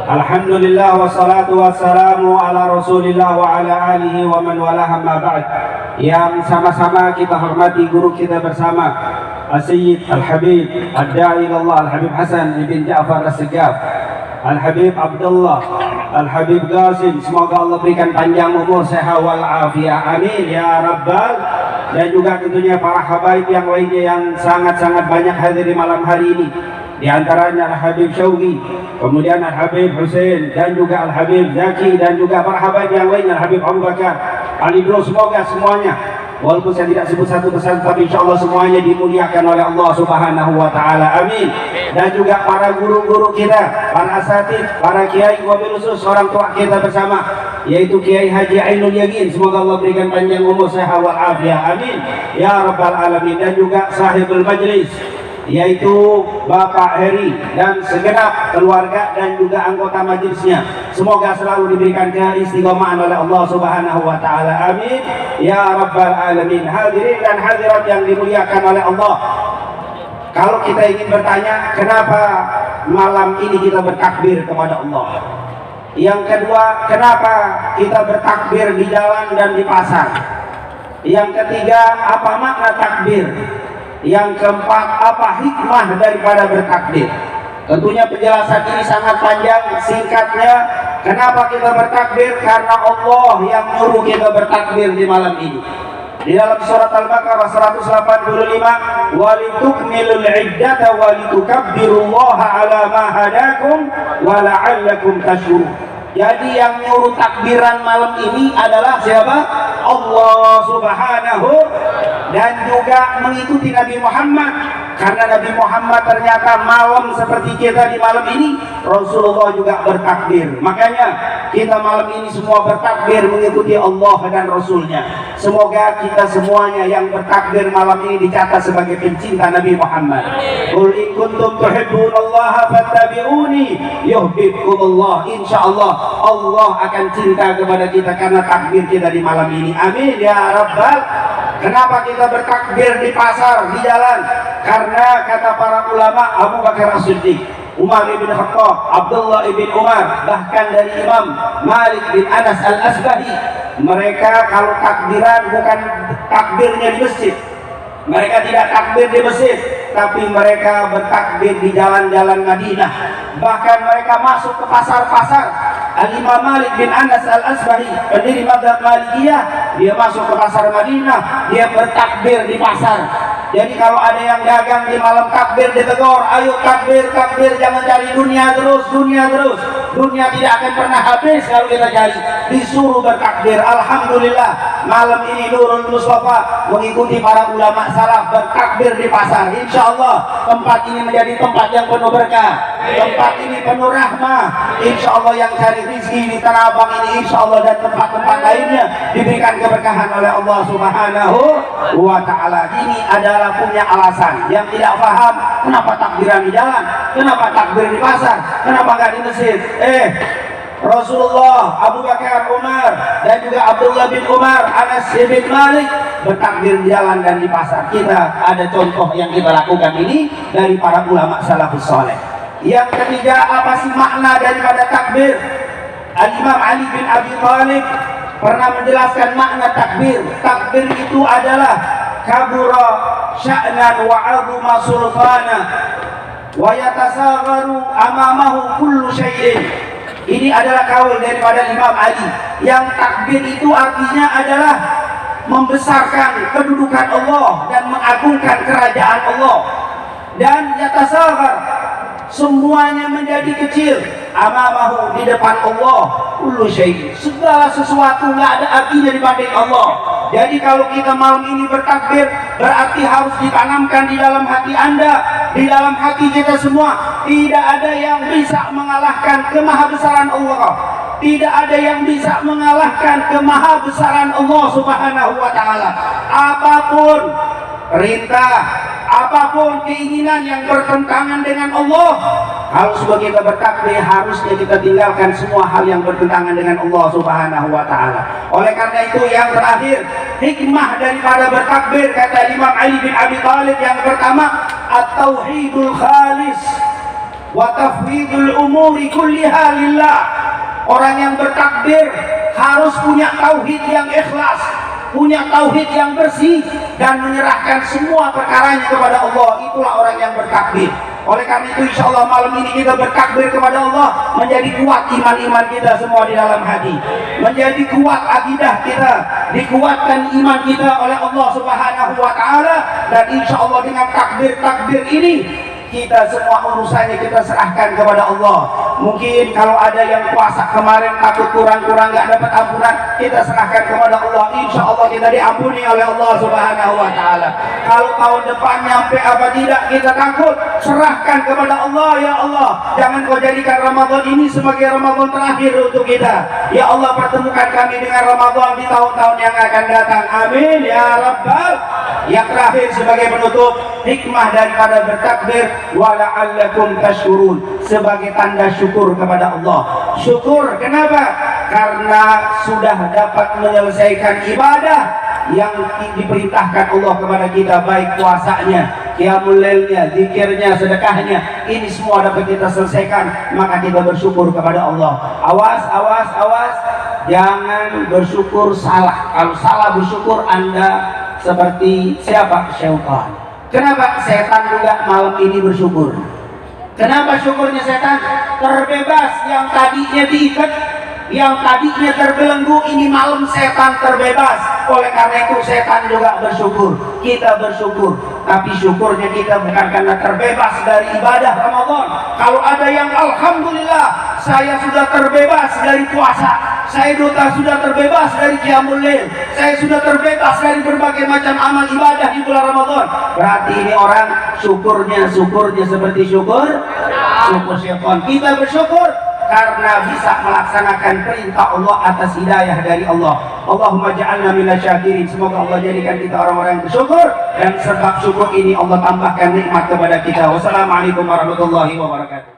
Alhamdulillah wassalatu wassalamu ala Rasulillah wa ala alihi wa man walah, amma ba'd. Yang sama-sama kita hormati guru kita bersama, As-Sayyid Al-Habib Ad-Da'i ilallah Al-Habib Hasan ibn Ja'far As-Segaf, Al-Habib Abdullah Al-Habib Qasim. Semoga Allah berikan panjang umur, sehat wal afiyah, amin ya rabbal. Dan juga tentunya para habaib yang lainnya yang sangat-sangat banyak hadir di malam hari ini. Di antaranya Al-Habib Syauqi, kemudian Al-Habib Hussein, dan juga Al-Habib Zaki, dan juga para habaib yang lainnya, Al-Habib Abu Bakar, Ali Bro. Semoga semuanya, walaupun saya tidak sebut satu persatu, tapi insya Allah semuanya dimuliakan oleh Allah Subhanahu wa Ta'ala, amin. Dan juga para guru-guru kita, para asatid, para kiai, wabil khusus orang tua kita bersama, yaitu Kiai Haji Ainul Yakin. Semoga Allah berikan panjang umur, sehat wal afiyah, amin ya rabbal alamin. Dan juga sahibul majlis, yaitu Bapak Heri dan segenap keluarga dan juga anggota majelisnya. Semoga selalu diberikan keistiqomahan oleh Allah Subhanahu wa Ta'ala, amin ya rabbal alamin. Hadirin dan hadirat yang dimuliakan oleh Allah, kalau kita ingin bertanya kenapa malam ini kita bertakbir kepada Allah, yang kedua kenapa kita bertakbir di jalan dan di pasar, yang ketiga apa makna takbir, yang keempat apa hikmah daripada bertakbir. Tentunya penjelasan ini sangat panjang. Singkatnya, kenapa kita bertakbir? Karena Allah yang nyuruh kita bertakbir di malam ini. Di dalam surat Al-Baqarah 185, walitukmilul iddata walitukabbirullaha ala ma hadakum wa la'allakum tashkurun. Jadi yang nyuruh takbiran malam ini adalah siapa? Allah Subhanahu, dan juga mengikuti Nabi Muhammad. Karena Nabi Muhammad ternyata malam seperti kita di malam ini, Rasulullah juga bertakbir. Makanya kita malam ini semua bertakbir mengikuti Allah dan Rasulnya. Semoga kita semuanya yang bertakbir malam ini dicatat sebagai pencinta Nabi Muhammad. Qul in kuntum tuhibbunallaha fattabi'uni yuhibbukumullah. Insyaallah Allah akan cinta kepada kita karena takbir kita di malam ini, amin ya rabbal. Kenapa kita bertakbir di pasar, di jalan? Karena kata para ulama, Abu Bakar As-Siddiq, Umar ibn Khattab, Abdullah ibn Umar, bahkan dari Imam Malik bin Anas Al-Asbahi, mereka kalau takbiran bukan takbirnya di masjid. Mereka tidak takbir di masjid, tapi mereka bertakbir di jalan-jalan Madinah. Bahkan mereka masuk ke pasar-pasar. Al-Imam Malik bin Anas Al-Asbahi, pendiri mazhab Malikiyah, dia masuk ke pasar Madinah, dia bertakbir di pasar. Jadi kalau ada yang dagang di malam takbir ditegur, ayo takbir, takbir, jangan cari dunia terus, dunia terus. Dunia tidak akan pernah habis kalau kita cari. Disuruh bertakbir. Alhamdulillah malam ini Nurul Mustafa mengikuti para ulama salaf bertakbir di pasar. Insya Allah tempat ini menjadi tempat yang penuh berkah, tempat ini penuh rahmah. Insya Allah yang cari rezeki di Tanah Abang ini, insya Allah dan tempat-tempat lainnya diberikan keberkahan oleh Allah Subhanahu wa Ta'ala. Ini adalah punya alasan. Yang tidak paham kenapa takbiran di jalan, kenapa takbir di pasar, kenapa nggak di masjid. Rasulullah, Abu Bakar, Umar, dan juga Abdullah bin Umar, Anas bin Malik bertakbir di jalan dan di pasar. Kita ada contoh yang kita lakukan ini dari para ulama salafus saleh. Yang ketiga, apa sih makna daripada takbir? Al-Imam Ali bin Abi Thalib pernah menjelaskan makna takbir. Takbir itu adalah kabura sya'nan wa 'azuma sulfana wa yatasagharu amamahu kullu syai'in. Ini adalah kaul daripada Imam Ali. Yang takbir itu artinya adalah membesarkan kedudukan Allah dan mengagungkan kerajaan Allah. Dan yatasaghar, semuanya menjadi kecil, amamahu, di depan Allah, kullu syai', segala sesuatu nggak ada artinya dibanding Allah. Jadi kalau kita malam ini bertakbir, berarti harus ditanamkan di dalam hati Anda, di dalam hati kita semua, tidak ada yang bisa mengalahkan kemahabesaran Allah. Tidak ada yang bisa mengalahkan kemahabesaran Allah Subhanahu wa Ta'ala. Apapun perintah, apapun keinginan yang bertentangan dengan Allah, kalau sudah kita bertakbir harusnya kita tinggalkan semua hal yang bertentangan dengan Allah Subhanahu wa taala. Oleh karena itu yang terakhir, hikmah daripada bertakbir kata Imam Ali bin Abi Thalib yang pertama, at-tauhidul khalis wa tafwidul umuri kulliha lillah. Orang yang bertakbir harus punya tauhid yang ikhlas, punya tauhid yang bersih, dan menyerahkan semua perkaranya kepada Allah. Itulah orang yang bertakbir. Oleh karena itu insya Allah malam ini kita bertakbir kepada Allah, menjadi kuat iman-iman kita semua di dalam hati, menjadi kuat akidah kita, dikuatkan iman kita oleh Allah Subhanahu wa taala. Dan insya Allah dengan takbir-takbir ini kita semua urusannya kita serahkan kepada Allah. Mungkin kalau ada yang puasa kemarin takut kurang-kurang nggak dapat ampunan, kita serahkan kepada Allah. Insya Allah kita diampuni oleh Allah Subhanahu wa taala. Kalau tahun depan nyampe apa tidak kita takut, serahkan kepada Allah. Ya Allah, jangan kau jadikan Ramadan ini sebagai Ramadan terakhir untuk kita. Ya Allah, pertemukan kami dengan Ramadan di tahun-tahun yang akan datang. Amin ya Rabbal. Yang terakhir sebagai penutup, hikmah daripada bertakbir, wala'allakum tashkurun, sebagai tanda syukur kepada Allah. Syukur kenapa? Karena sudah dapat menyelesaikan ibadah yang diperintahkan Allah kepada kita, baik puasanya, qiyamul lailnya, zikirnya, sedekahnya, ini semua dapat kita selesaikan, maka kita bersyukur kepada Allah. Awas, awas, awas, jangan bersyukur salah. Kalau salah bersyukur, Anda seperti siapa? Syaitan. Kenapa? Setan juga malam ini bersyukur. Kenapa syukurnya setan? Terbebas, yang tadinya diikat, yang tadinya terbelenggu, ini malam setan terbebas. Oleh karena itu setan juga bersyukur. Kita bersyukur, tapi syukurnya kita bukan karena terbebas dari ibadah Ramadan. Kalau ada yang alhamdulillah, saya sudah terbebas dari puasa, saya sudah terbebas dari qiyamul lail, saya sudah terbebas dari berbagai macam amal ibadah di bulan Ramadan, berarti ini orang syukurnya seperti syukur syaitan. Kita bersyukur karena bisa melaksanakan perintah Allah atas hidayah dari Allah. Allahumma ja'alna minasyakirin. Semoga Allah jadikan kita orang-orang yang bersyukur, dan sebab syukur ini Allah tambahkan nikmat kepada kita. Wassalamualaikum warahmatullahi wabarakatuh.